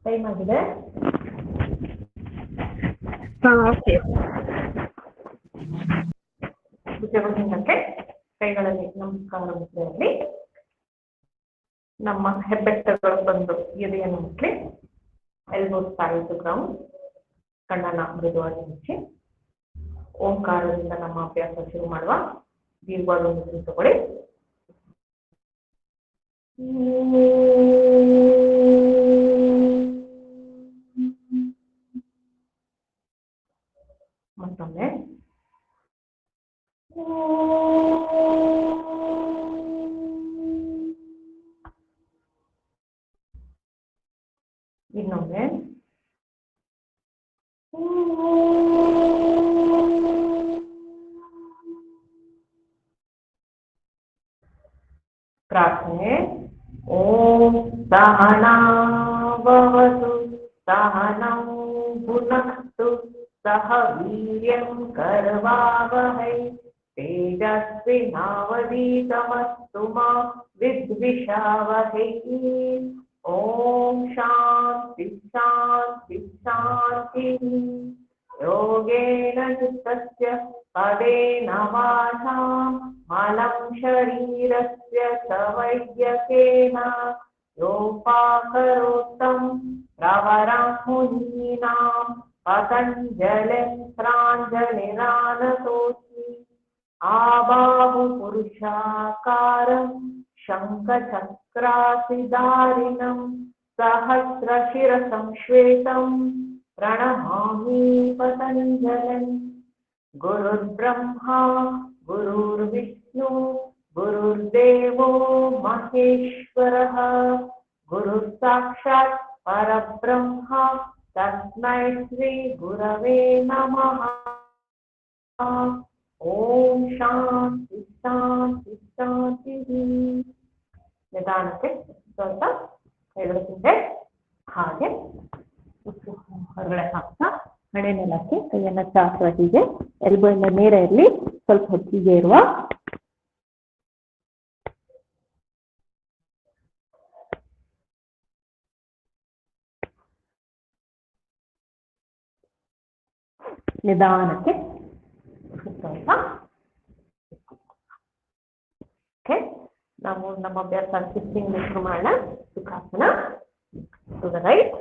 Time ಆಗಿದೆ. Okay. ಭುಜಭಂಗಕ್ಕೆ ಕೈಗಳಲ್ಲಿ ನಮಸ್ಕಾರ ಮುದ್ರೆಯಲ್ಲಿ ನಮ್ಮ ಹೆಬ್ಬೆಟ್ಟಗಳು ಬಂದು ಎದೆಯನ್ನು ಮುಟ್ಲಿ. Elbows parallel to ground. ಕಣ್ಣನ್ನ ಮೃದುವಾಗಿ ಮುಚ್ಚಿ ಓಂಕಾರದಿಂದ ನಮ್ಮ ಅಭ್ಯಾಸ ಶುರು ಮಾಡುವ. ದೀರ್ಘವಾದ ಮುದ್ರೆ ತಗೊಳ್ಳಿ. ಮತ್ತೊಮ್ಮೆ ಇನ್ನೊಮ್ಮೆ ಪ್ರಾರ್ಥನೆ. ಓಂ ಸಹನಾವವತು ಸಹನೌ ಭುನಕ್ತು ಸಹ ವೀರ್ಯಂ ಕರ್ವಾವಹೈ ತೇಜಸ್ವಿನಾವಧೀತಮಸ್ತು ಮಾ ವಿದ್ವಿಷಾವಹೈ. ಓಂ ಶಾಂತಿ ಶಾಂತಿ ಶಾಂತಿ. ಯೋಗೇನ ಚಿತ್ತಸ್ಯ ಪದೇನ ವಾಚಾ ಮಲಂ ಶರೀರಸ್ಯ ಸ ವೈದ್ಯಕೇನ ಯೋಪಾಕರೋತ್ತಂ ಪ್ರವರಂ ಮುನೀನಾಂ ಪತಂಜಲಿಂ ಪ್ರಾಂಜಲಿರಾನತೋಸ್ಮಿ. ಆಬಾಹು ಪುರುಷಾಕಾರಂ ಶಂಖಚಕ್ರಾಸಿಧಾರಿಣಂ ಸಹಸ್ರಶಿರಸಂ ಶ್ವೇತಂ ಪ್ರಣಮಾಮಿ ಪತಂಜಲಿಂ. ಗುರುರ್ಬ್ರಹ್ಮಾ ಗುರುರ್ವಿಷ್ಣು ಗುರುರ್ದೇವೋ ಮಹೇಶ್ವರಃ. ಗುರುರ್ ಸಾಕ್ಷಾತ್ ಪರಬ್ರಹ್ಮ ತಸ್ಮೈ ಶ್ರೀ ಗುರವೇ ನಮಃ. ಓಂ ಶಾಂತಿ ಶಾಂತಿ ಶಾಂತಿ. ನಿಧಾನಕ್ಕೆ ಸ್ವಲ್ಪ ಹೇಳುತ್ತಿದ್ದೆ. ಹಾಗೆ ಹೊರಗಡೆ ಹಾಕ್ತಾ ಹಣೆ ನೆಲಕ್ಕೆ ಕೈಯನ್ನು ಚಾಚುವ. ಹೀಗೆ ಎಲ್ಬೋ ಇಂದ ನೇರ ಇರಲಿ, ಸ್ವಲ್ಪ ಹೊತ್ತಿಗೆ ಇರುವ. ನಿಧಾನಕ್ಕೆ ಸ್ವಲ್ಪ. ಓಕೆ, ನಾವು ನಮ್ಮ ಅಭ್ಯಾಸ ಶಿಫ್ಟಿಂಗ್ ಶುರು ಮಾಡೋಣ. ಸುಖಾಸನ ಟು ದ ರೈಟ್.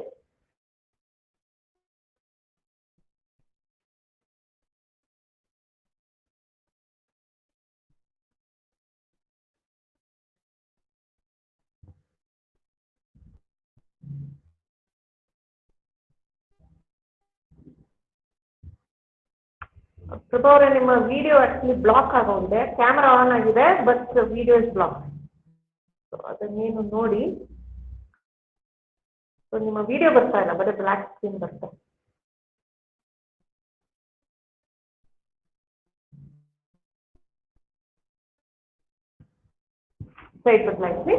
ಪ್ರಭಾವರ ನಿಮ್ಮ ವಿಡಿಯೋ ಆಕ್ಚುಲಿ ಬ್ಲಾಕ್ ಆಗೋಗಿದೆ. ಕ್ಯಾಮರಾ ಆನ್ ಆಗಿದೆ ಬಟ್ ವಿಡಿಯೋ ಇಸ್ ಬ್ಲಾಕ್. ಅದನ್ನೇನು ನೋಡಿ. ನಿಮ್ಮ ವಿಡಿಯೋ ಬರ್ತಾ ಇಲ್ಲ, ಬರೀ ಬ್ಲಾಕ್ ಸ್ಕ್ರೀನ್ ಬರ್ತಾ. ಸೈಡ್ ಬದಲಾಯಿಸಿ.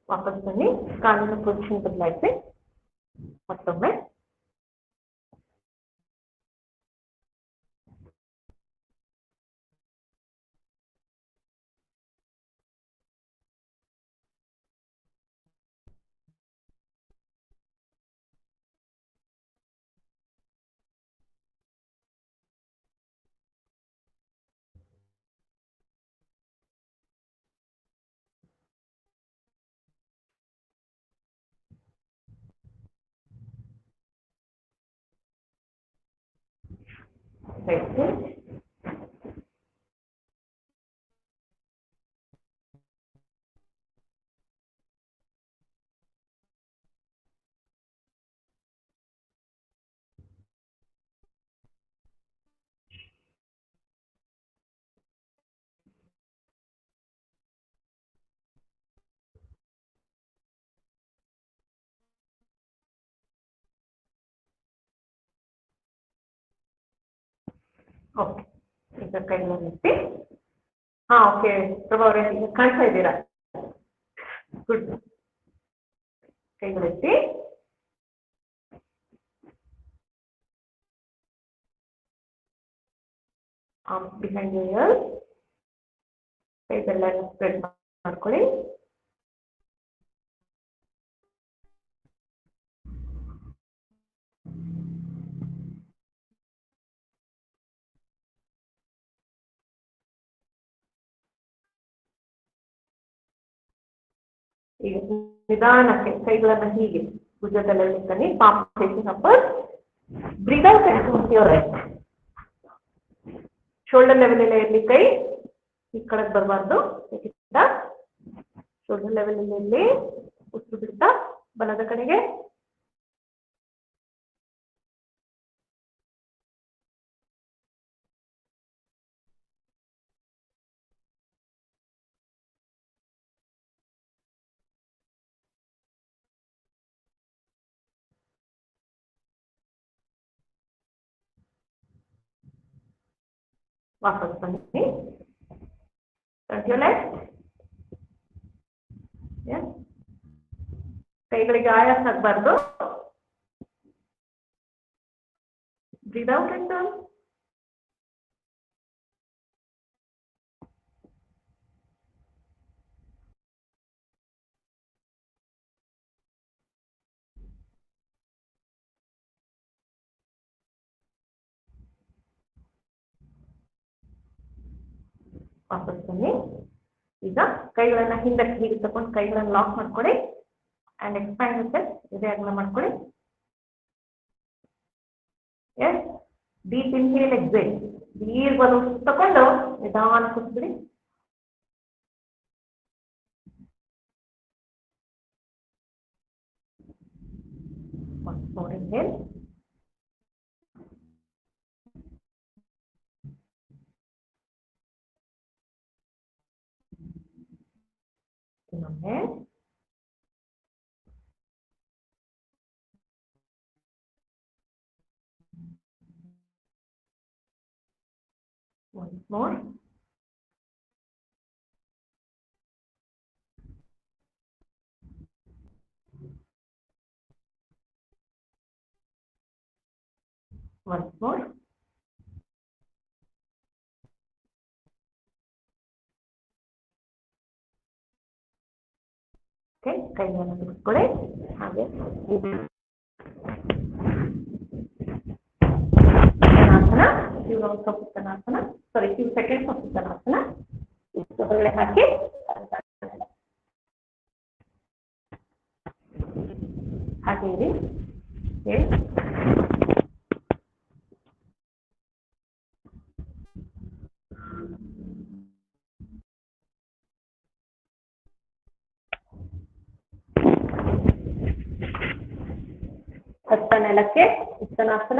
ವಾಪಸ್ ಬನ್ನಿ. ಕಾಲಿನ ಪೊಸಿಷನ್ ಬದಲಾಯಿಸಿ. ಮತ್ತೊಮ್ಮೆ ಸೈಡ್. ಓಕೆ, ಈಗ ಕೈಗಳನ್ನು ಎತ್ತಿ. ಹಾ, ಓಕೆ ಪ್ರಭಾ ಅವರೇ, ಈಗ ಕಾಣ್ತಾ ಇದ್ದೀರಾ? ಗುಡ್. ಕೈಗಳೆತ್ತಿ. Arms behind your ears. ಕೈಗಳೆಲ್ಲ ಸ್ಪ್ರೆಡ್ ಮಾಡ್ಕೊಳ್ಳಿ. ಈಗ ನಿಧಾನಕ್ಕೆ ಕೈಗಳನ್ನ ಹೀಗೆ ಭುಜದಲ್ಲಿ ತನ್ನಿ. Palm facing upward. Breathe out and to your right. Shoulder level ಎಲ್ಲ ಇರಲಿ, ಕೈ ಈ ಕಡೆ ಬರಬಾರ್ದು. ಶೋಲ್ಡರ್ ಲೆವೆಲ್ ಇಲ್ಲಿ ಉಸಿರು ಬಿಡ್ತಾ ಬಲದ ಕಡೆಗೆ. ವಾಪಸ್ ಬನ್ನಿ. ಕೈಗಳಿಗೆ ಆಯಾಸ ಆಗಬಾರ್ದು. Breathe out and turn. ವಾಪಸ್ ಬನ್ನಿ. ಈಗ ಕೈಗಳನ್ನ ಹಿಂದಕ್ಕೆ ಹೀಗೆ ತಗೊಂಡು ಕೈಗಳನ್ನ ಲಾಕ್ ಮಾಡ್ಕೊಳ್ಳಿ. ಅಂಡ್ ಎಕ್ಸ್ಪ್ಯಾಂಡ್ ವಿತ್ ಇದೇ ಅಗಲ ಮಾಡ್ಕೊಳ್ಳಿ. Yes, deep inhale, exhale. ದೀರ್ಘ ತಗೊಂಡು ನಿಧಾನ ಕೂತ್ಬಿಡಿ. Once more inhale. ಇನ್ನೊಮ್ಮೆ. Once more. Once more. Okay, ಕೈಯನ್ನು ಬಿಡಿಸ್ಕೊಳ್ಳಿ. ಹಾಗೆ ಉತ್ತನಾಸನ, few rounds of ಉತ್ತನಾಸನ, sorry, few seconds of ಉತ್ತನಾಸನ. ಹೊರಗಡೆ ಹಾಕಿ ಹಾಗೆ ಇರಿ. ಹಸ್ತ ನೆಲಕ್ಕೆ, ಉತ್ತನಾಸನ.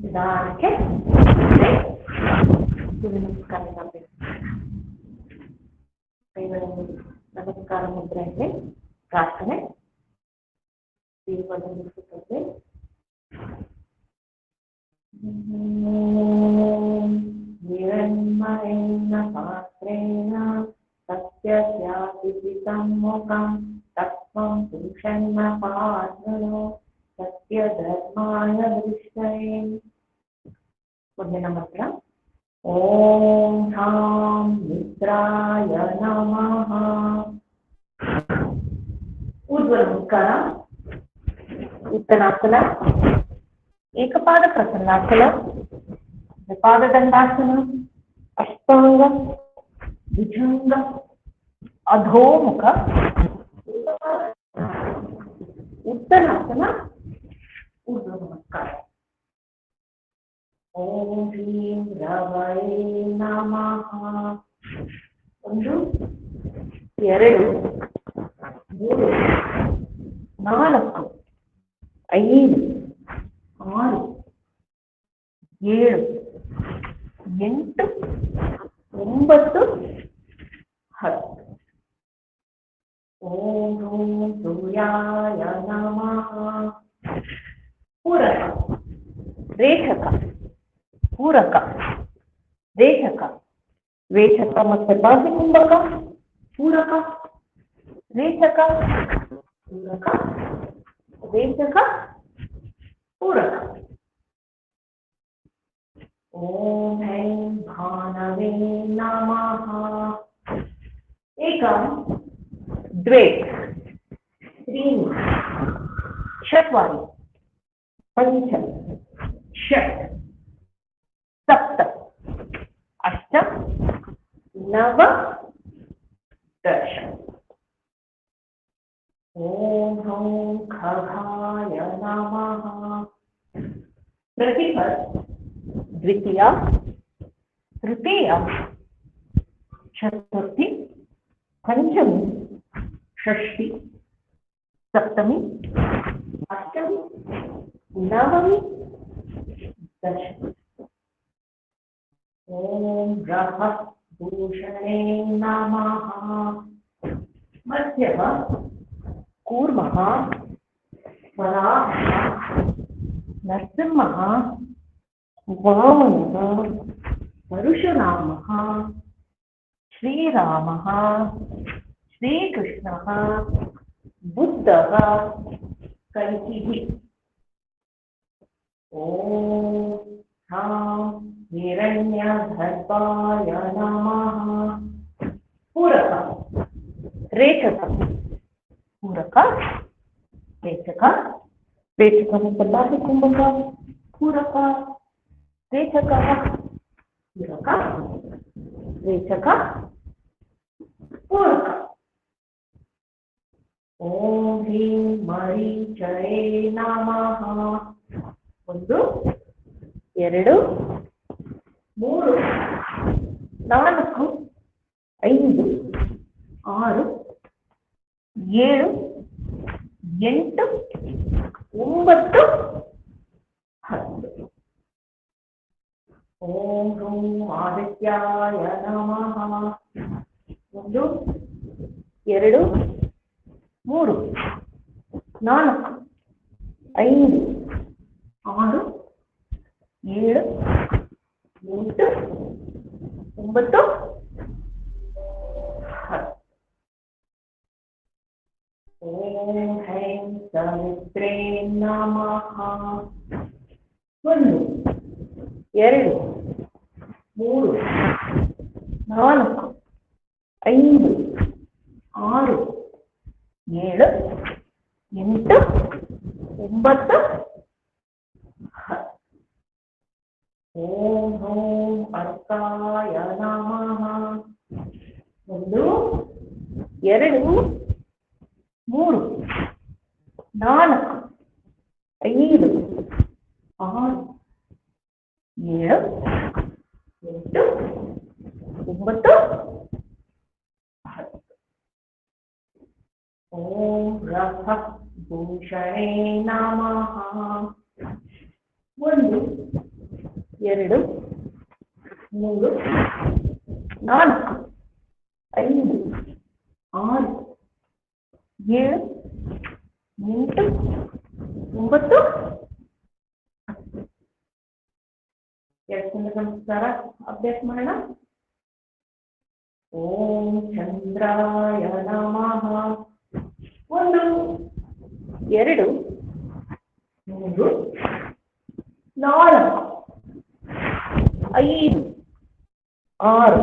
ನಿಧಾನಕ್ಕೆ ಸೂರ್ಯ ನಮಸ್ಕಾರ ಮಾಡಬೇಕು. ಕೈಗಳನ್ನು ನಮಸ್ಕಾರ ಮುದ್ರೆಯಲ್ಲಿ ಪ್ರಾರ್ಥನೆ. ದೀರ್ಘವನ್ನು ಮುಗಿಸುತ್ತದೆ. ನಿರನ್ಮಯೇನ ಪಾತ್ರೇಣ ಸತ್ಯಸ್ಯಾಪಿ ಸಮ್ಮುಖಂ ತತ್ವಂ ಪುರುಷನ್ನ ಪಾತ್ರೋ ಸತ್ಯಧರ್ಮಾಯ ದೃಷ್ಟಯೇ. ಮುಂದಿನ ಮಂತ್ರ. ಓಂ ಶಾಂ ಮಿತ್ರಾಯ ನಮಃ. ಊರ್ಧ್ವ ನಮಸ್ಕಾರ. उत्तनासन, एकपाद प्रसन्नासन, द्विपाद दंडासन, अष्टांग, भुजंग, अधोमुख, उत्तनासन, ऊर्ध्व नमस्कार। ओम ह्रीं रवये नमः। 1 2 3 4 5 6 7 8 9 10। ओम ह्रूं सूर्याय नमः। पूरक, रेखक, पूरक, रेखक, ವೇಷಕ ಮತ್ತು ಬಾಹುಕುಂಭಕ, ಪೂರಕ, ರೇಚಕ, ಪೂರಕ, ರೇಚಕ, ಪೂರಕ। ಓಂ ಐಂ ಭಾನವೇ ನಮಃ। ಏಕಂ ದ್ವೇ त्रीणि चत्वारि पञ्च षट् सप्त अष्ट नव दश। ओम ह्रौं खगाय नमः। प्रतिपद द्वितीया, तृतीया, चतुर्थी, पंचमी, षष्ठी, सप्तमी, अष्टमी, नवमी, दशमी। ओम ग्रह भूषणे नमः। मध्यम, कूर्मः, वराहः, नरसिंहः, वामनः, परशुरामः, श्रीरामः, श्रीकृष्णः, बुद्धः, कल्किः। ओम ह्रां हिरण्यगर्भाय नमः। पूरक, रेचक, पूरक, रेचक, रेचक ಮತ್ತು ಬಾಹುಕುಂಭಕ, पूरक, रेचक, पूरक, रेचक, पूरक। ओम ह्रीं मरीचये नमः। 1 2 3 4 5 6 7 8 9 10। ओम ह्रूं आदित्याय नमः। 1 2 3 4 5 6 7 8 9 10। ओम ऐं सवित्रे नमः। 1 2 3 4 5 6 7 8 9 10। ओम ह्रौं अर्काय नमः। 1 2 3 4 5 6 7 8 9 10। ओम रथ भूषणे नमः। 1 2 3 4 5 6 7 8 9 10। ನಮಸ್ಕಾರ ಅಭ್ಯಾಸ ಮಾಡೋಣ। ಓಂ ಚಂದ್ರಾಯ ನಮಃ। 1 2 3 4 5 6 7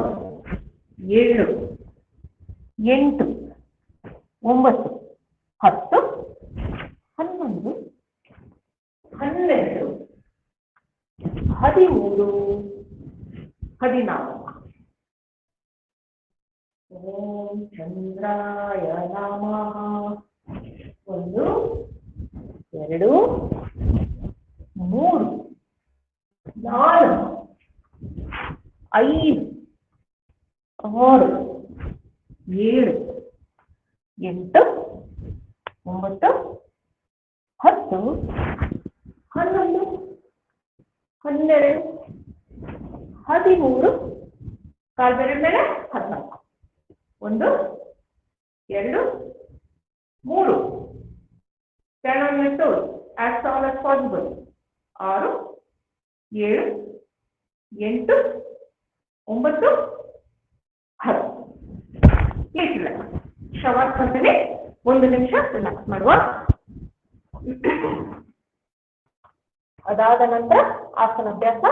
8 9 10 11 12 13 14 ಓಂ ಚಂದ್ರಾಯ ನಮಃ 1 2 3 4 5 6 7 8 9 10 11 12 13 ಕಾಲ್ ಬೆರಳ ಮೇಲೆ 14 1 2 3 stand on your toes as tall as possible 6 7 8 9 10 ಇಲ್ಲ ಶವರ್ ಕಂಪನಿ 1 ನಿಮಿಷ ರಿಲ್ಯಾಕ್ಸ್ ಮಾಡುವ ಅದಾದ ನಂತರ ಆಸನ ಅಭ್ಯಾಸ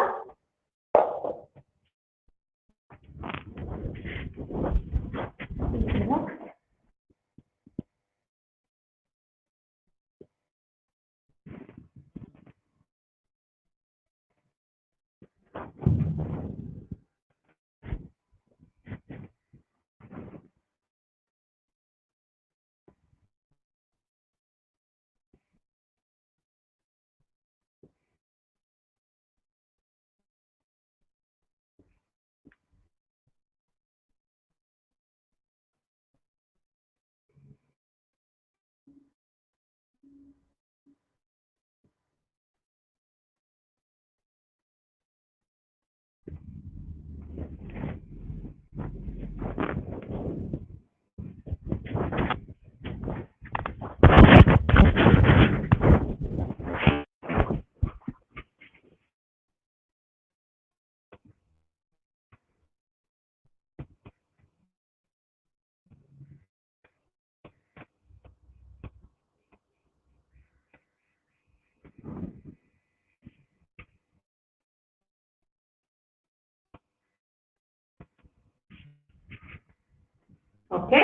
ಓಕೆ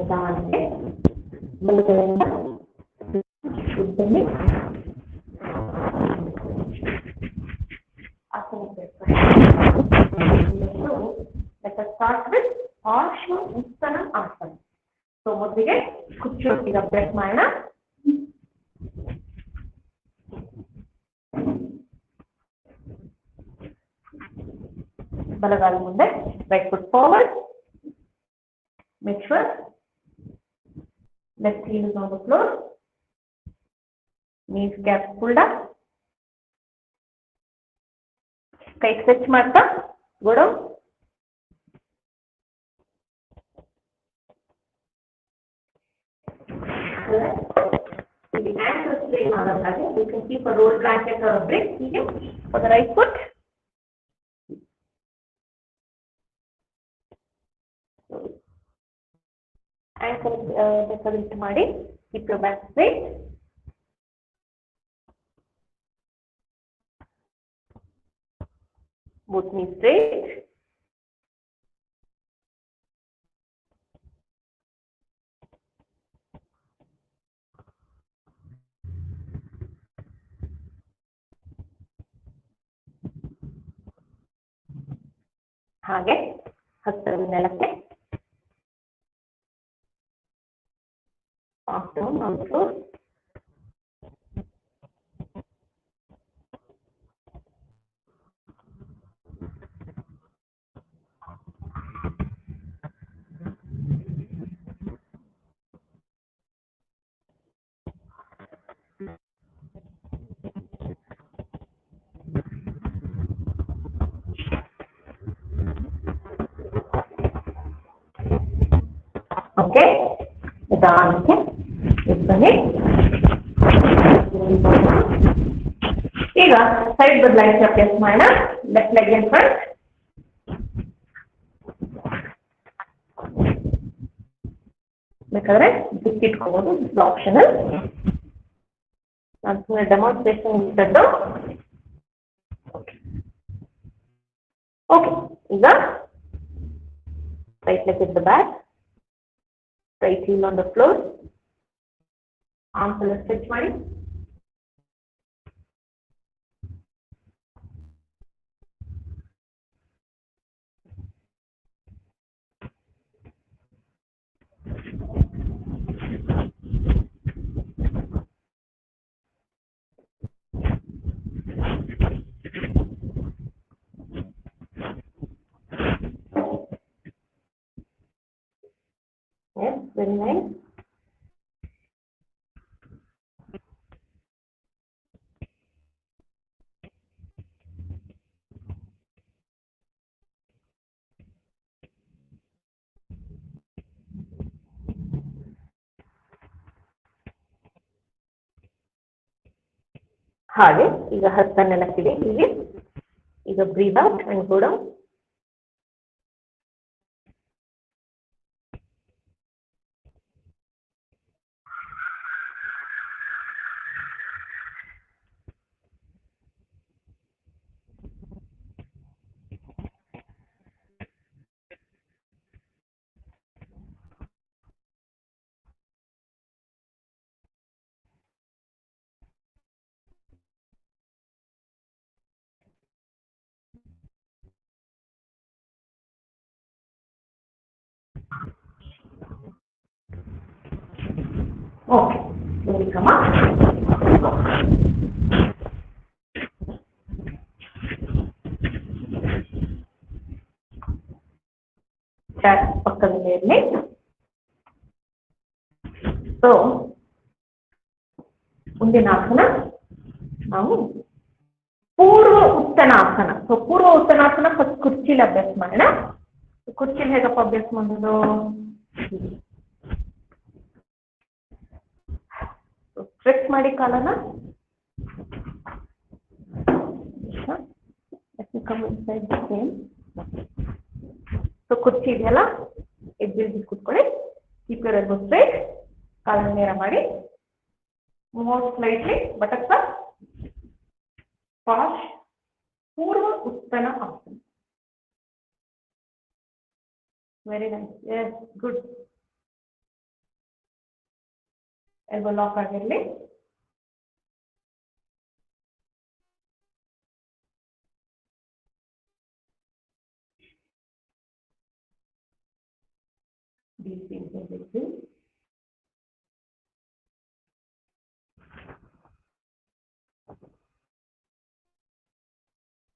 ಉದಾಹರಣೆಗೆ ಬಲಗೈಯಿಂದ ಉದ್ದನೆ let us start with ಪಾರ್ಶ್ವ ಉತ್ಥಾನ ಆಸನ ಸೊ ಮೊದಲಿಗೆ ಕುಚ್ಚು ಅಭ್ಯಾಸ ಮಾಡೋಣ ಬಲಗಾಲ ಮುಂದೆ right foot forward make sure left heel is on the floor knees gap pulled up kai stretch ಮಾಡ್ತಾ go down the hands are straight ಮಾಡಲಾಗಿದೆ you can keep a roll blanket or a brick here for the right foot ankle ಬೇಕಾದಂತೆ ಮಾಡಿ keep your back straight both knees straight ಹಾಗೆ ಹತ್ತಿರ ನೆಲಕ್ಕೆ down on the floor okay ನಿಧಾನಕ್ಕೆ ಇಬ್ಬನಿ ಈಗ side ಬದಲಾಯಿಸಿ ಅಭ್ಯಾಸ ಮಾಡೋಣ ಲೆಫ್ಟ್ ಲೆಗ್ ಇನ್ ಫ್ರಂಟ್ ಬೇಕಾದ್ರೆ ಬಿಕ್ ಇಟ್ಕೋಬಹುದು ಆಪ್ಷನಲ್ ನಾನು ಸುಮ್ಮನೆ ಡೆಮಾನ್ಸ್ಟ್ರೇಷನ್ ಇಟ್ಟದ್ದು ಓಕೆ ಈಗ right leg in the back right heel on the floor arms stretch ಮಾಡಿ ವೆರಿ ನೈಸ್. ಹಾಗೆ ಈಗ ಹಸ್ತ ನೆಲಕ್ಕಿದೆ ಇಲ್ಲಿ. ಈಗ breathe out and go down. Okay, ಕ್ರಮ ಪಕ್ಕದಲ್ಲಿ ಇರಲಿ. ಸೊ ಮುಂದಿನ ಆಸನ ನಾವು ಪೂರ್ವ ಉತ್ತನಾಸನ. ಸೊ ಪೂರ್ವ ಉತ್ತನಾಸನ ಫಸ್ಟ್ ಕುರ್ಚಿಲಿ ಅಭ್ಯಾಸ ಮಾಡೋಣ. ಕುರ್ಚಿಲಿ ಹೇಗಪ್ಪ ಅಭ್ಯಾಸ ಮಾಡೋದು? ಸ್ಟ್ರೆಚ್ ಮಾಡಿ ಕಾಲನ. ಸೊ ಕುರ್ಚಿ ಇದೆಯಲ್ಲ, ಎದ್ದು ಕೂತ್ಕೊಳ್ಳಿ. Keep your elbow straight. ಕಾಲನ್ನ ನೇರ ಮಾಡಿ. Move slightly buttocks up. ಪಾಶ್ ಪೂರ್ವ ಉತ್ತನ ಆಸನ. Very nice. Yes, good. Elbow lock ಆಗಿರಲಿ.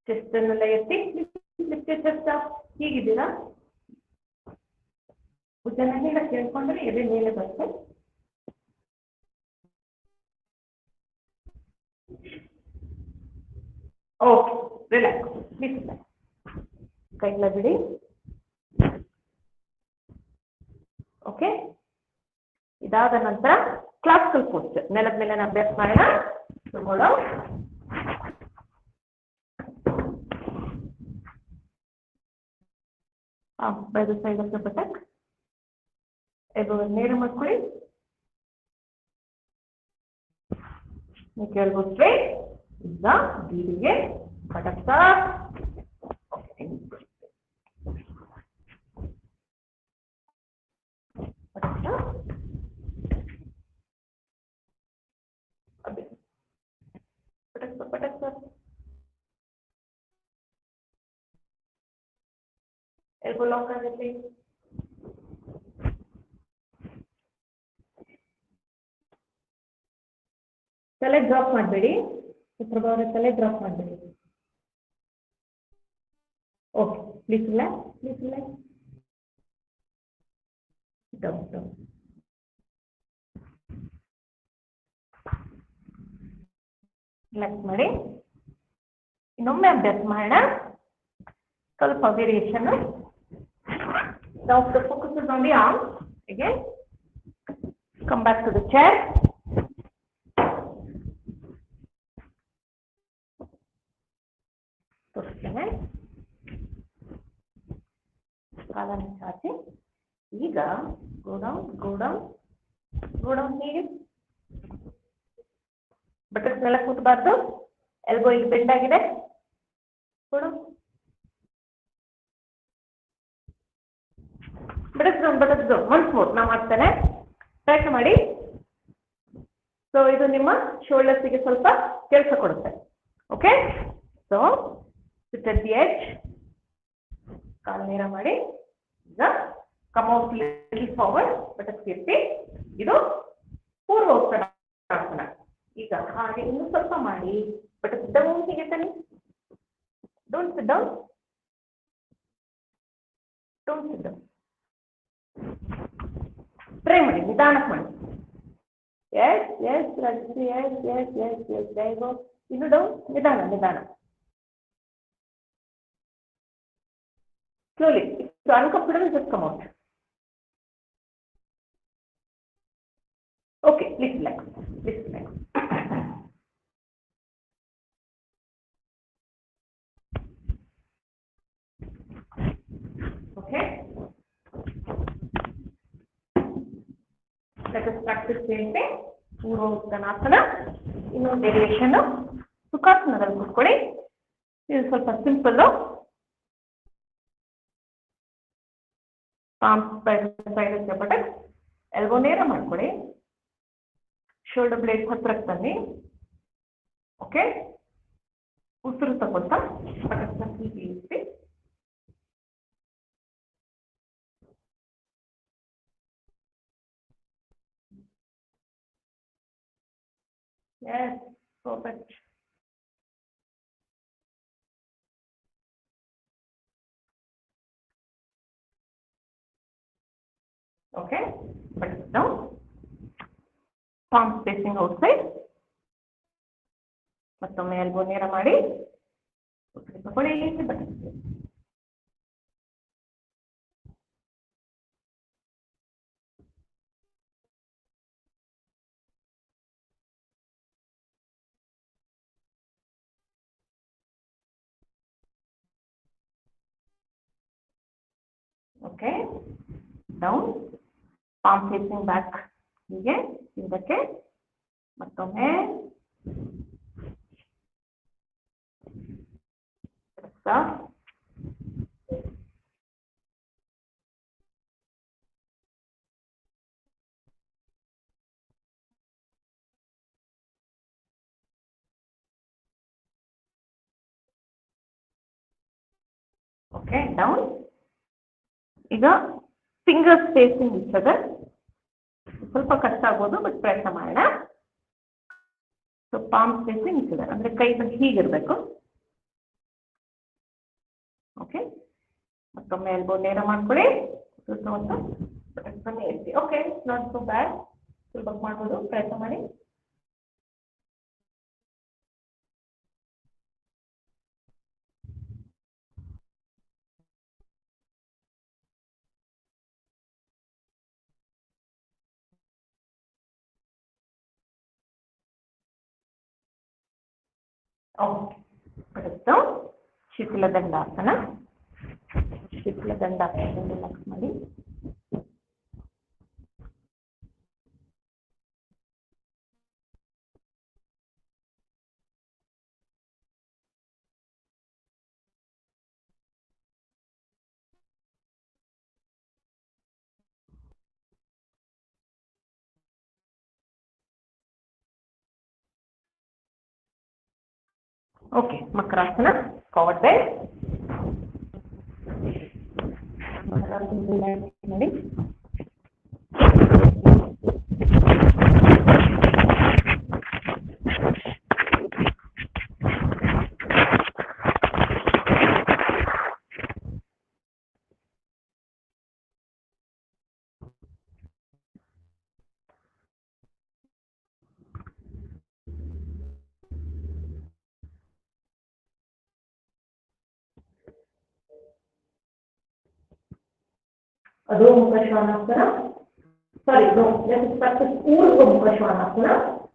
ಚೆಸ್ಟ್ ಅನ್ನೆಲ್ಲ ಎತ್ತಿ ಚೆಸ್ಟ್ ಹೀಗಿದ್ದೀರಾ? ಉದ್ದನೆಲ್ಲ ಕೇಳ್ಕೊಂಡ್ರೆ ಎದೆ ಮೇಲೆ ಬರುತ್ತೆ. Okay, relax. ಪ್ಲೀಸ್ ಕೈಗಳ ಬಿಡಿ. ಓಕೆ, ಇದಾದ ನಂತರ ಕ್ಲಾಸಿಕಲ್ ಪೋಸ್ಚರ್ ನೆಲದ ಮೇಲೆ ಅಭ್ಯಾಸ ಮಾಡೋಣ. ತಗೊಳ್ಳೋ by the side of the buttock. Elbow ನೇರ ಮಾಡ್ಕೊಳ್ಳಿ. Make elbow straight. ಈಗ ಬೀದಿಗೆ buttocks up. Buttocks up. Elbow lock ಆಗುತ್ತೆ. ತಲೆ ಡ್ರಾಪ್ ಮಾಡಬೇಡಿ. ಪ್ರಭಾವ ತಲೆ ಡ್ರಾಪ್ ಮಾಡಬೇಡಿ. Okay, please relax. Please relax. Down down. Relax ಮಾಡಿ. ಇನ್ನೊಮ್ಮೆ ಅಭ್ಯಾಸ ಮಾಡೋಣ. ಸ್ವಲ್ಪ variation. Now the focus is on the arm. Again, come back to the chair. ಕಾಲನ್ನು ಚಾಚಿ. ಈಗ go down, go down, go down. ಹೀಗೆ ಬಟಕ್ಸ್ ನೆಲ ಕೂತ್ಬಾರ್ದು. ಎಲ್ಬೋ ಈಗ ಬೆಂಡ್ ಆಗಿದೆ. ಕೊಡು. ಬಟಕ್ಸ್ ಒನ್ಸ್ ಮೋರ್ ನಾ ಮಾಡ್ತೇನೆ. ಪ್ರಯತ್ನ ಮಾಡಿ. ಸೊ ಇದು ನಿಮ್ಮ ಶೋಲ್ಡರ್ಸಿಗೆ ಸ್ವಲ್ಪ ಕೆಲಸ ಕೊಡುತ್ತೆ. Okay, so sit at the edge. ಕಾಲು ನೇರ ಮಾಡಿ. ಈಗ come out little forward. Buttocks ಎತ್ತಿ. ಇದು ಪೂರ್ವ ಉತ್ತರಾಸನ. ಈಗ ಹಾಗೆ ಇನ್ನು ಸ್ವಲ್ಪ ಮಾಡಿ. Buttocks down. ಹೀಗೆ ತಾನೆ. Don't sit down. Don't sit down. Try ಮಾಡಿ, ನಿಧಾನಕ್ಕೆ ಮಾಡಿ. Yes yes Rajishree, yes yes yes yes ದಯಗೋ. ಇನ್ನು ಡೌನ್, ನಿಧಾನ ನಿಧಾನ. Slowly. If uncomfortable just come out. Okay, please relax, please relax. Okay, let us practice same thing. ಪೂರ್ವ ಉತ್ಥಾನಾಸನ, ಇನ್ನೊಂದು variation ಸುಖಾಸನದಲ್ಲಿ ಕೂತ್ಕೊಳ್ಳಿ. ಇದು ಸ್ವಲ್ಪ simple. Palms side buttock, elbow ನೇರ ಮಾಡ್ಕೊಳ್ಳಿ, ಶೋಲ್ಡರ್ ಬ್ಲೇಡ್ ಹತ್ರಕ್ಕೆ ಬನ್ನಿ. ಓಕೆ, ಉಸಿರು ತಗೊಳ್ತಾ ಬಟಕ್ನ ಹೀಗೆ ಇರಿಸಿ. Yes, perfect. Okay, but now palms facing outside. ಮತ್ತೊಮ್ಮೆ ಎಲ್ಬೋ ನೇರ ಮಾಡಿ, ತಗೊಳ್ಳಿ button. Okay, down, palm facing back. ಹೀಗೆ ಹಿಂದಕ್ಕೆ ಮತ್ತೊಮ್ಮೆ. Okay, down. ಈಗ ಫಿಂಗರ್ಸ್ ಫೇಸಿಂಗ್ ಈಚ್ ಅದರ್. ಸ್ವಲ್ಪ ಕಷ್ಟ ಆಗ್ಬೋದು, ಬಟ್ ಪ್ರಯತ್ನ ಮಾಡೋಣ. So palms facing each other ಅಂದ್ರೆ ಕೈ ಹೀಗಿರ್ಬೇಕು. ಓಕೆ, ಮತ್ತೊಮ್ಮೆ ಎಲ್ಬೋ ನೇರ ಮಾಡ್ಕೊಳ್ಳಿ, ಓಕೆ, ನಾಟ್ ಸೋ ಬ್ಯಾಡ್. ಸ್ವಲ್ಪ ಮಾಡ್ಬೋದು, ಪ್ರಯತ್ನ ಮಾಡಿ. ಓಕೆ, ಬರುತ್ತೆ. ಶಿಥಿಲದಂಡಾಸನ. ಶಿಥಿಲದಂಡಾಸನದಿಂದ ರಿಲ್ಯಾಕ್ಸ್ ಮಾಡಿ. ಓಕೆ, ಮಕರಾಸನ, ಫಾರ್ವರ್ಡ್ ಬೆಂಡ್. ಮಾಡಿ. ಅಧೋಮುಖ ಶ್ವಾನಾಸನ. Sorry, no, let us practice ಊರ್ಧ್ವಮುಖ ಶ್ವಾನಾಸನ.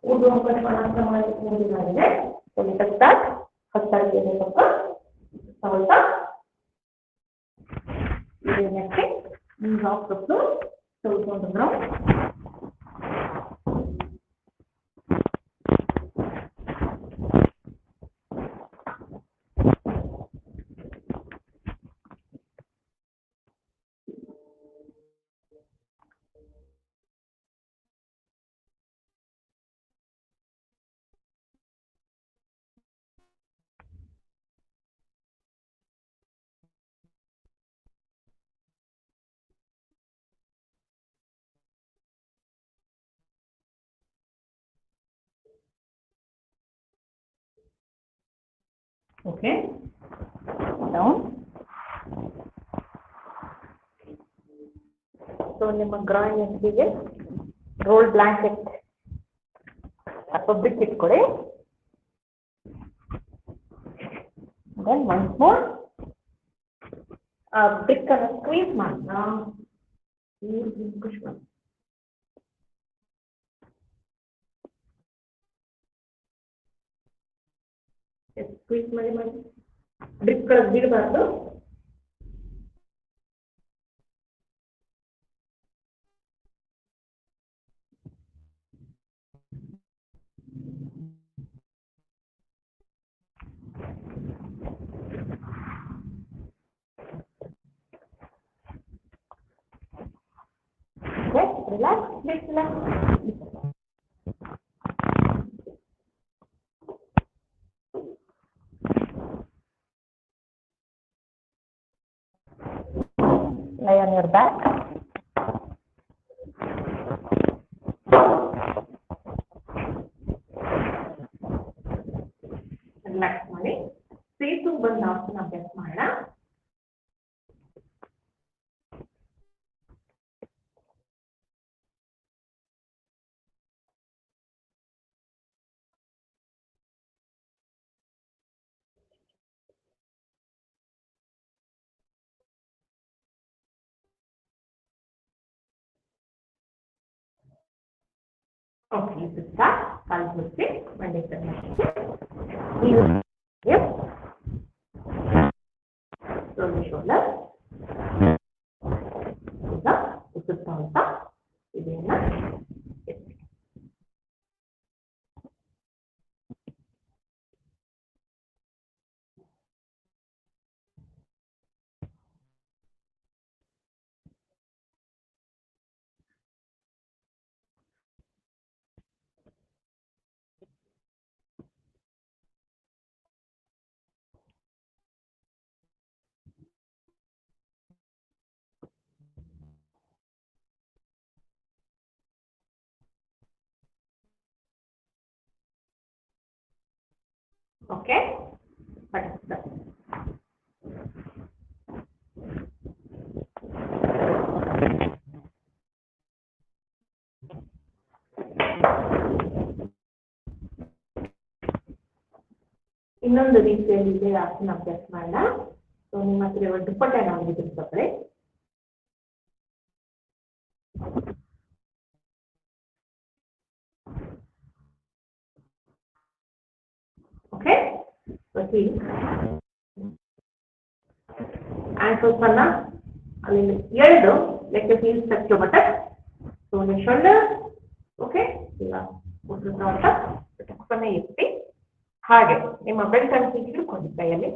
ಊರ್ಧ್ವಮುಖ ಶ್ವಾನಾಸನ ಮಾಡಿ ಮುಂದಿನಾಗಿದೆ. ಸ್ಟಾರ್ಟ್. ಹತ್ತಾಗಿದೆ ಸ್ವಲ್ಪ ಸ್ವಲ್ಪ ಇದು next knees off the floor, toes on the ground. Okay, down. So ನಿಮ್ಮ ಗ್ರಾಯಿನ್ಗೆ ರೋಲ್ ಬ್ಲಾಂಕೆಟ್ ಅಥವಾ ಬ್ರಿಕ್ ಇಟ್ಕೊಳ್ಳಿ. ದೆನ್ ಒನ್ಸ್ ಮೋರ್ ಬ್ರಿಕ್ ಅನ್ನು ಸ್ಕ್ವೀಸ್ ಮಾಡೋಣ. ಸ್ಕ್ವೀಸ್ ಮಾಡಿ ಬ್ರಿಕ್ ಬಿಡಬಾರ್ದು. Relax, relax, relax. Lay on your back. Relax ಮಾಡಿ ಸೇತು ಬಂದ ಆಸನ ಅಭ್ಯಾಸ ಮಾಡೋಣ. Okay, you can start. I'll put it when it's done. Yep. So the shoulder. This is the ಇದನ್ನ okay, but ಇನ್ನೊಂದು ರೀತಿಯಲ್ಲಿ ಇದೆ ಆಸನ ಅಭ್ಯಾಸ ಮಾಡೋಣ. ಸೊ ನಿಮ್ಮ ಹತ್ರ ದುಪ್ಪಟ್ಟ ನಾವು ತಗೊಳ್ಳಿ. ಓಕೆ, ankles ಅನ್ನ ಅಲ್ಲಿ ಎಳೆದು let the heels touch your buttock. So your shoulder, okay, ಇಲ್ಲ ಉಸಿರಾಟ ಪುಟಕನೆ ಎತ್ತಿ ಹಾಗೆ ನಿಮ್ಮ ಬೆಲ್ಟ್ ಅನ್ನು ಹಿಡಿದುಕೊಂಡು ಕೈಯಲ್ಲಿ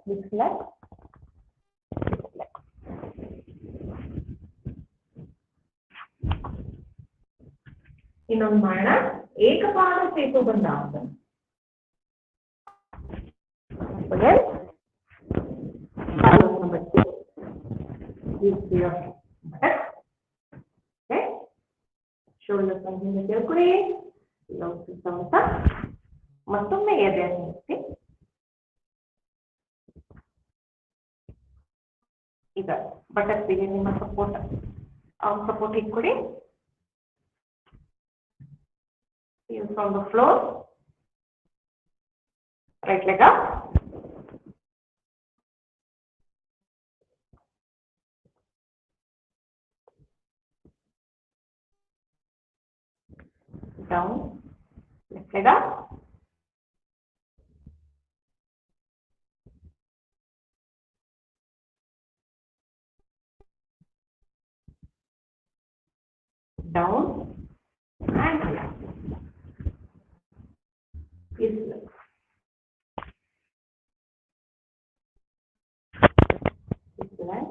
this leg. ಇನ್ನೊಂದು ಮಾಡೋಣ ಏಕಪಾದ ಸೇತು ಬಂದ ಆಸನ. ಶೋಲ್ಡರ್ ಹಿಂದೆ ತಿಳ್ಕೊಳ್ಳಿ. ಮತ್ತೊಮ್ಮೆ ಎದೆ ನಿಲ್ಲಿಸಿ. ಈಗ ಬಟಕ್ಸಿಗೆ ನಿಮ್ಮ support ಇಟ್ಕೊಡಿ. From the floor, right leg up, down, left leg up, down and relax. Yes. Right.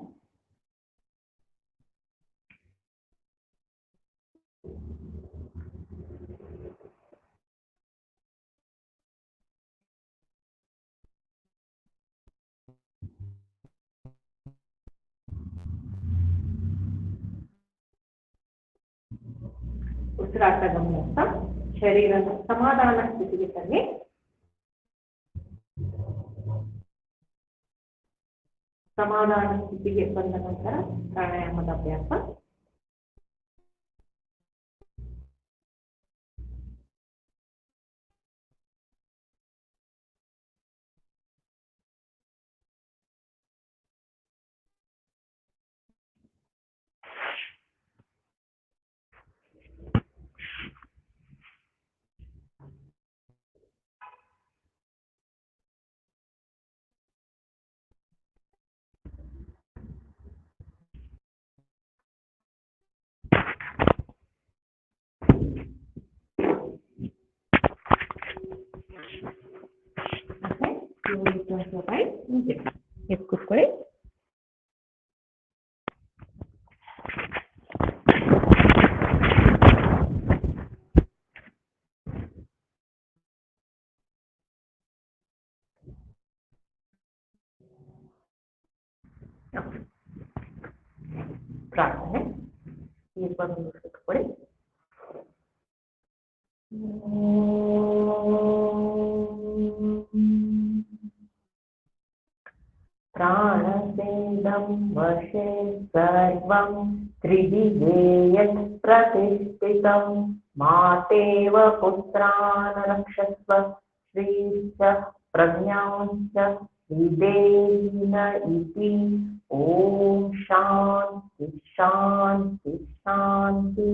ಉಸಿರಾಟ ಗಮನಿಸ್ತಾ ಶರೀರದ ಸಮಾಧಾನ ಸ್ಥಿತಿಗೆ ತನ್ನಿ. ಸಮಾಧಾನ ಸ್ಥಿತಿಗೆ ಬಂದ ನಂತರ ಪ್ರಾಣಾಯಾಮದ ಅಭ್ಯಾಸ. ಎದ್ದು ಕೂತ್ಕೊಳ್ಳಿ. ಪ್ರಾರ್ಥನೆ ದೀಪವನ್ನು ಸುತ್ತಕೊಳ್ಳಿ. ಪ್ರಾಣಸೇದಂ ವಶೇ ಸರ್ವಂ ತ್ರಿದಿವೇ ಯತ್ ಪ್ರತಿಷ್ಠಿತಂ ಮಾತೇವ ಪುತ್ರಾನ್ ರಕ್ಷಸ್ವ ಶ್ರೀಶ್ಚ ಪ್ರಜ್ಞಾಂಶ್ಚ ವಿದೇಹಿನ ಇತಿ. ಓಂ ಶಾಂತಿ ಶಾಂತಿ ಶಾಂತಿ.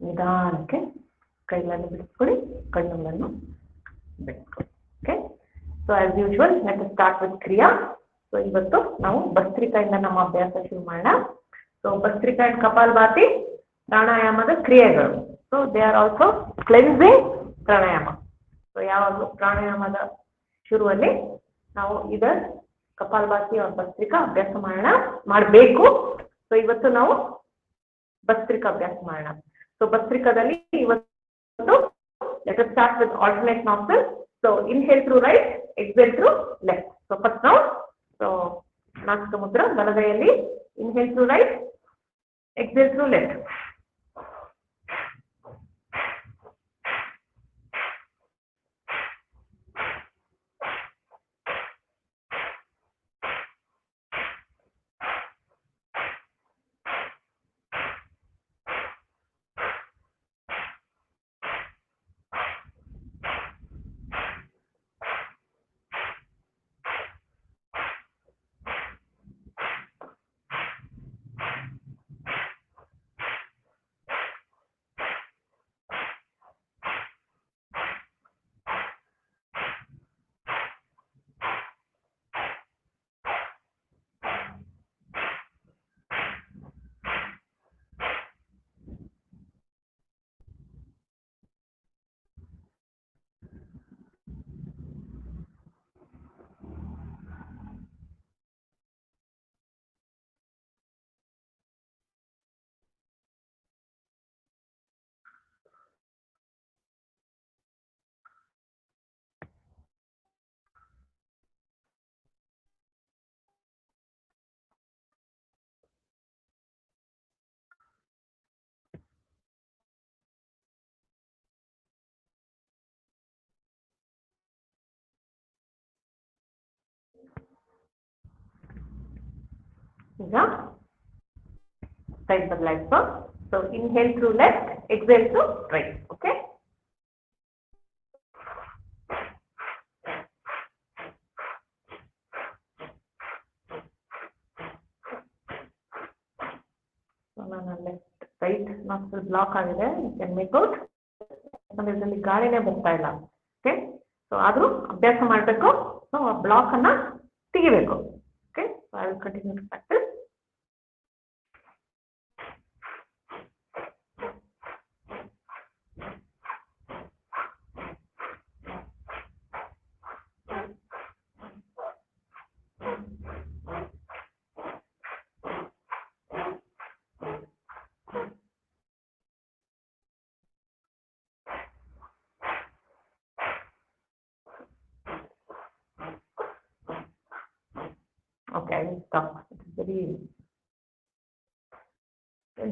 ನಿಧಾನಕ್ಕೆ ಕೈಗಳನ್ನು ಬಿಡಿಸ್ಕೊಳ್ಳಿ, ಕಣ್ಣುಗಳನ್ನು ಬಿಡಿಸ್ಕೊಳ್ಳಿ. Okay, so as usual let us start with ಕ್ರಿಯಾ. ಸೊ ಇವತ್ತು ನಾವು ಭಸ್ತ್ರಿಕೆಯಿಂದ ನಮ್ಮ ಅಭ್ಯಾಸ ಶುರು ಮಾಡೋಣ. ಸೊ ಭಸ್ತ್ರಿಕಾ ಅಂಡ್ ಕಪಾಲಭಾತಿ ಪ್ರಾಣಾಯಾಮದ ಕ್ರಿಯೆಗಳು. So they are also cleansing ಪ್ರಾಣಾಯಾಮ. ಸೊ ಯಾವಾಗಲೂ ಪ್ರಾಣಾಯಾಮದ ಶುರುವಲ್ಲಿ ನಾವು ಇದರ ಕಪಾಲಭಾತಿ और ಭಸ್ತ್ರಿಕಾ ಅಭ್ಯಾಸ ಮಾಡಬೇಕು. ಸೊ ಇವತ್ತು ನಾವು ಭಸ್ತ್ರಿಕಾ ಅಭ್ಯಾಸ ಮಾಡೋಣ. ಸೊ ಭಸ್ತ್ರಿಕಾದಲ್ಲಿ ಇವತ್ತು let us start with alternate nostrils. So inhale through right, exhale through left. So first round. So ನಾಸಿಕ ಮುದ್ರ ಬಲಗೈಯಲ್ಲಿ inhale through right, exhale through left. ಈಗ ಸೈಡ್ ಬದಲಾಯಿಸುವ. So inhale through left, exhale through right. Okay, so ನನ್ನ left right nostril block ಆಗಿದೆ. You can make out. ಯಾಕಂದ್ರೆ ಇದರಲ್ಲಿ ಗಾಳಿನೇ ಬರ್ತಾ ಇಲ್ಲ. Okay, so ಆದರೂ ಅಭ್ಯಾಸ ಮಾಡಬೇಕು. ಸೊ ಆ ಬ್ಲಾಕ್ ಅನ್ನ ತೆಗಿಬೇಕು. Okay, so I will continue to practice. Okay, I will stop. It is very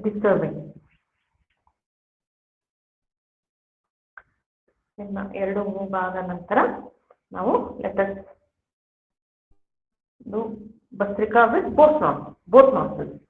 disturbing. ಇನ್ನು 2 ಆದ ನಂತರ ನಾವು let's do Bhastrika with both nostrils.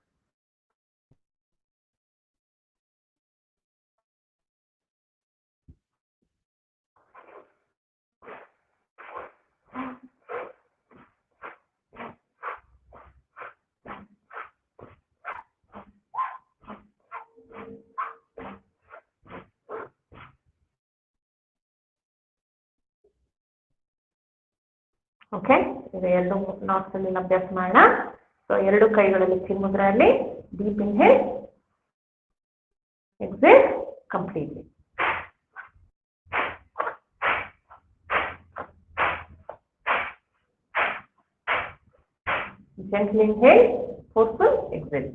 Okay, ಈಗ 2 ನಾಸ್ಟ್ರಿಲ್ ಅಭ್ಯಾಸ ಮಾಡೋಣ. ಸೊ 2 ಕೈಗಳಲ್ಲಿ ಚಿನ್ಮುದ್ರೆಯಲ್ಲಿ deep inhale, exhale completely. Gentle inhale, forceful exhale.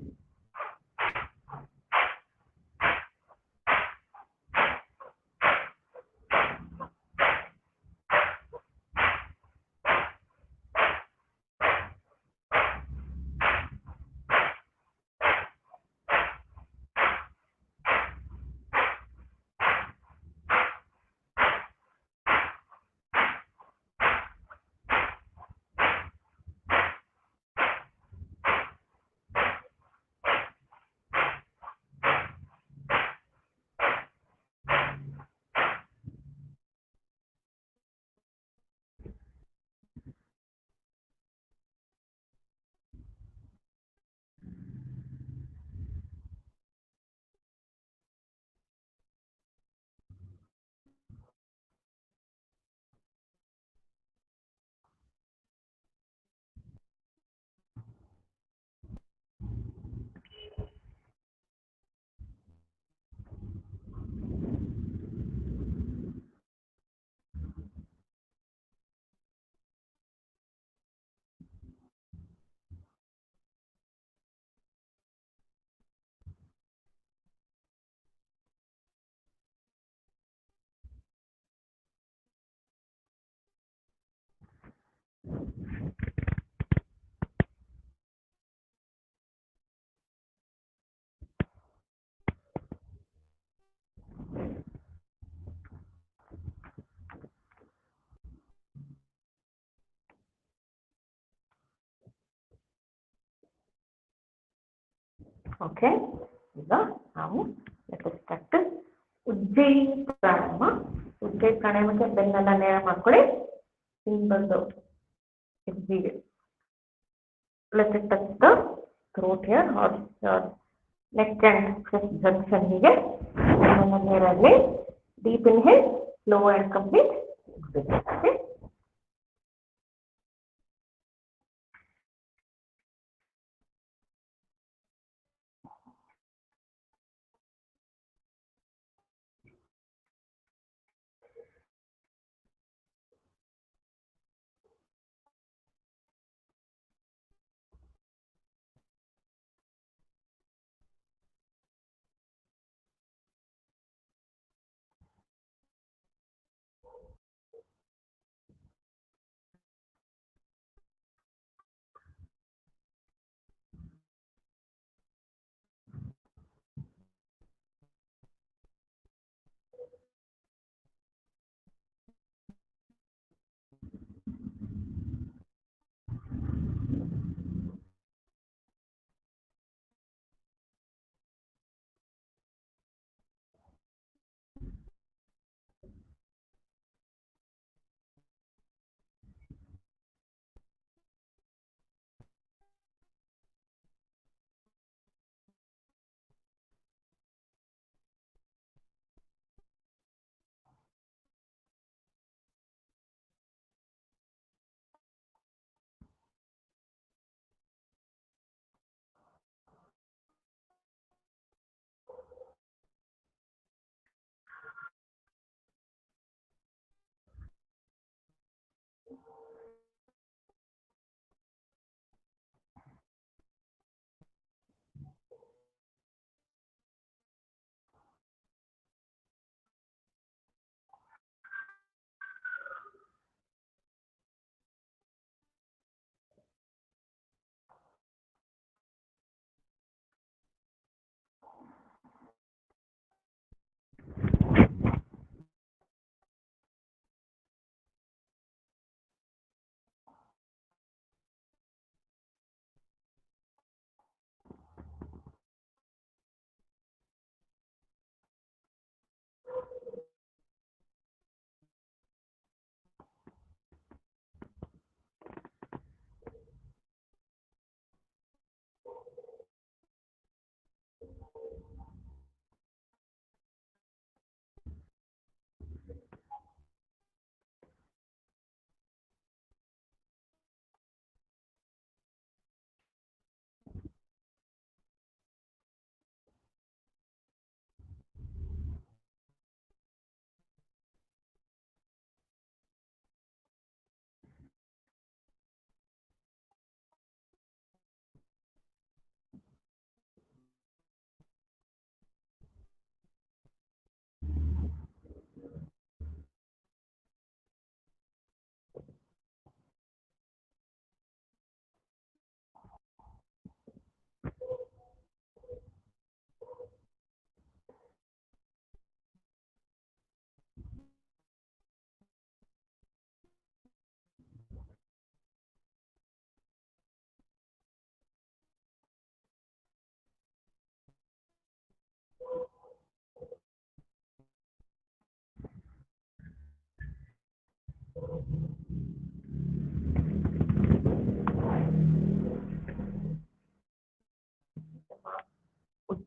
Okay, ಈಗ ನಾವು ಸ್ಟಾರ್ಟ್ ಉಜ್ಜಯಿ ಪ್ರಾಣಾಯಾಮ. ಉಜ್ಜಯಿ ಪ್ರಾಣಾಯಾಮಕ್ಕೆ ಬೆನ್ನೆಲ್ಲ ನೇರ ಮಾಡ್ಕೊಳ್ಳಿ. ಹಿಂಬಂದು ಎಕ್ಸಿಗೆ let it touch the throat here or neck and chest junction ಹೀಗೆ ಬೆನ್ನೆಲ್ಲ ನೇರಲ್ಲಿ deep inhale, slow and complete exhale. Okay.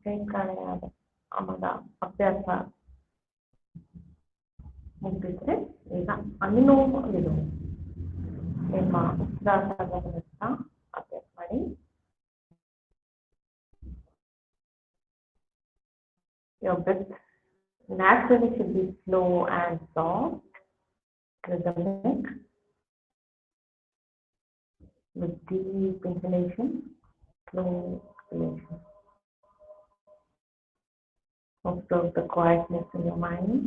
ಕೈ ಆಮದ ಅಭ್ಯಾಸ ಮುಗಿದ್ರೆ ಈಗ ಅನುಲೋಮ ವಿಲೋಮ ನಿಮ್ಮ ಉಸಿರಾಟದ ಅಭ್ಯಾಸ ಮಾಡಿ. Your breath naturally should be slow and soft, rhythmic, with deep inhalation, slow exhalation. Observe the quietness in your mind.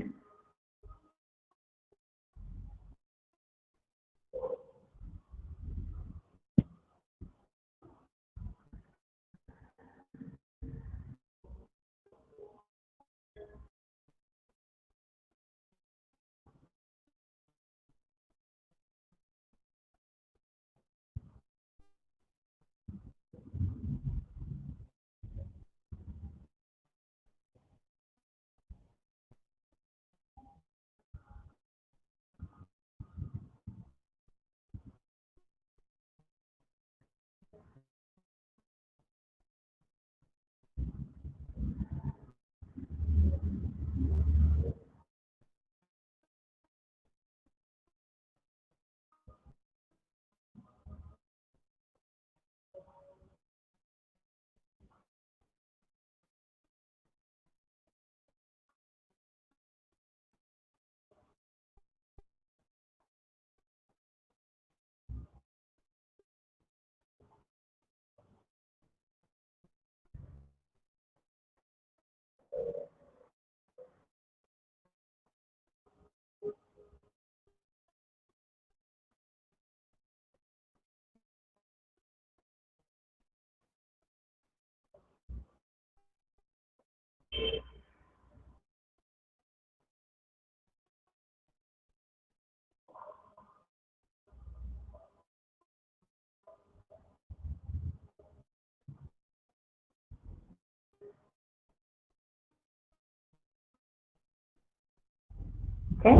Okay,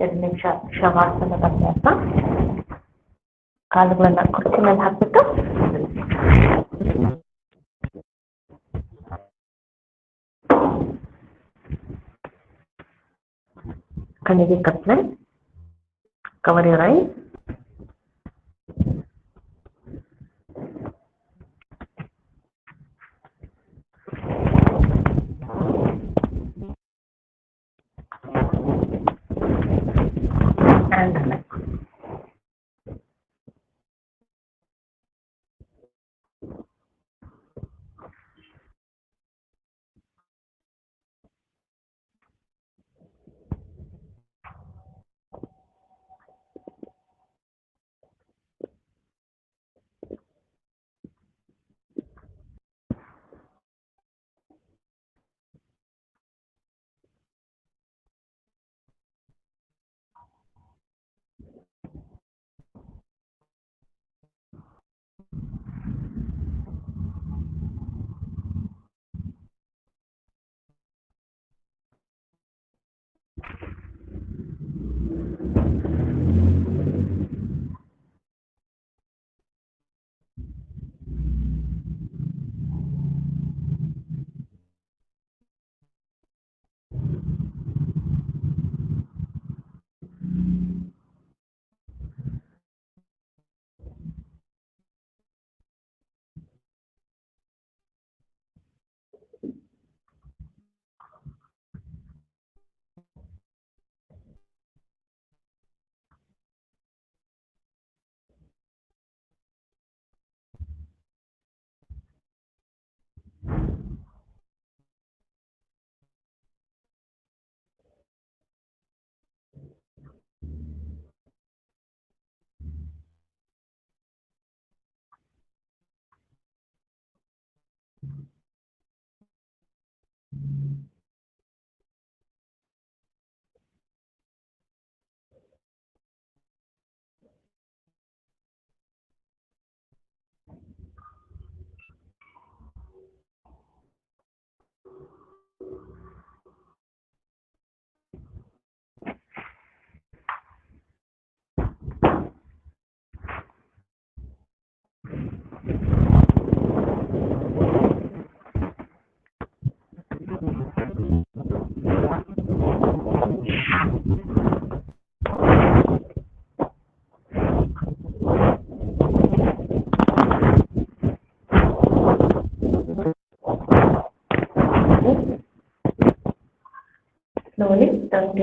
2 ನಿಮಿಷ ಶವಾಸನದ ಅಭ್ಯಾಸ. ಕಾಲುಗಳನ್ನ ಕುರ್ಚಿ ಮೇಲೆ ಹಾಕ್ಬಿಟ್ಟು ಕಣ್ಣಿಗೆ ಕತ್ತಲೆ, cover your eyes. And relax.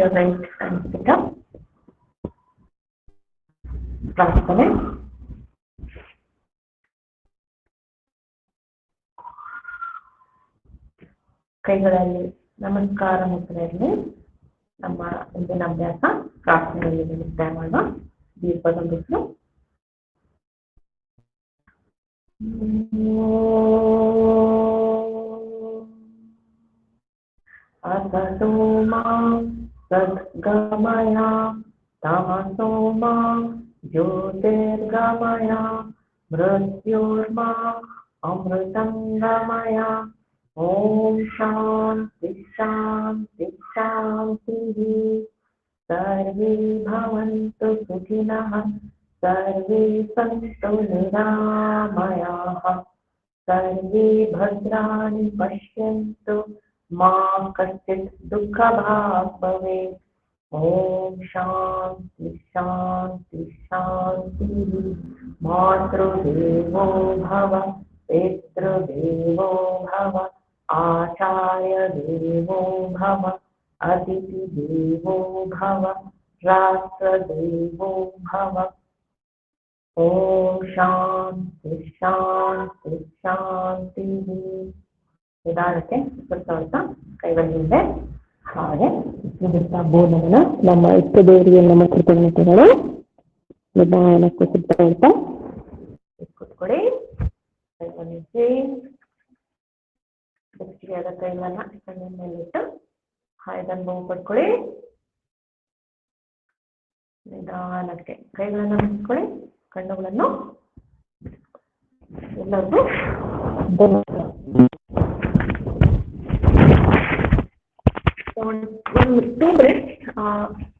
your right hand sit up. ಪ್ರಾರ್ಥನೆ. ಕೈಗಳಲ್ಲಿ ನಮಸ್ಕಾರ ಮುದ್ರೆಯಲ್ಲಿ ನಮ್ಮ ಇಂದಿನ ಅಭ್ಯಾಸ ಪ್ರಾರ್ಥನೆಯಲ್ಲಿ ಮುಕ್ತಾಯ ಮಾಡುವ. ದೀಪದೊಂದಿಗೆ असतो मा सद्गमय तमसो मा ज्योतिर्गमय मृत्योर्मा अमृतंगमय. ओम शांति शांति शांतिः. सर्वे भवन्तु सुखिनः, सर्वे सन्तु निरामयाः, सर्वे भद्राणि पश्यन्तु, मा कश्चित् दुःखभाग् भवेत्. ओम शांति शांति शांतिः. मातृदेवो भव, पितृदेवो भव, आचार्य देवो भव, अतिथि देवो भव, राष्ट्रदेवो भव. ओम शांति शांति शांतिः. ನಿಧಾನಕ್ಕೆ ಸುತ್ತ ಕೈಗಳಿಂದ ಹಾಗೆ ಮುಗಿಸ್ತಾ ಬೋಧನ ನಮ್ಮ ಇಷ್ಟ ದೇವರಿಗೆ ನಮ್ಮ ಕೃತಜ್ಞತೆಗಳು. ನಿಧಾನಕ್ಕೆ ಸುತ್ತ ಕೂತ್ಕೊಳ್ಳಿ. ಕೈಗಳಿಸಿ ಗಟ್ಟಿಯಾದ ಕೈಗಳನ್ನ ಕಣ್ಣಿನ ಮೇಲಿಟ್ಟು ಹಾಯ್ದನ್ನು ನೋವು ಪಡ್ಕೊಳ್ಳಿ. ನಿಧಾನಕ್ಕೆ ಕೈಗಳನ್ನ ಮುಗಿಸ್ಕೊಳ್ಳಿ. ಕಣ್ಣುಗಳನ್ನು ಎಲ್ಲರಿಗೂ ಒಂದು 2 minutes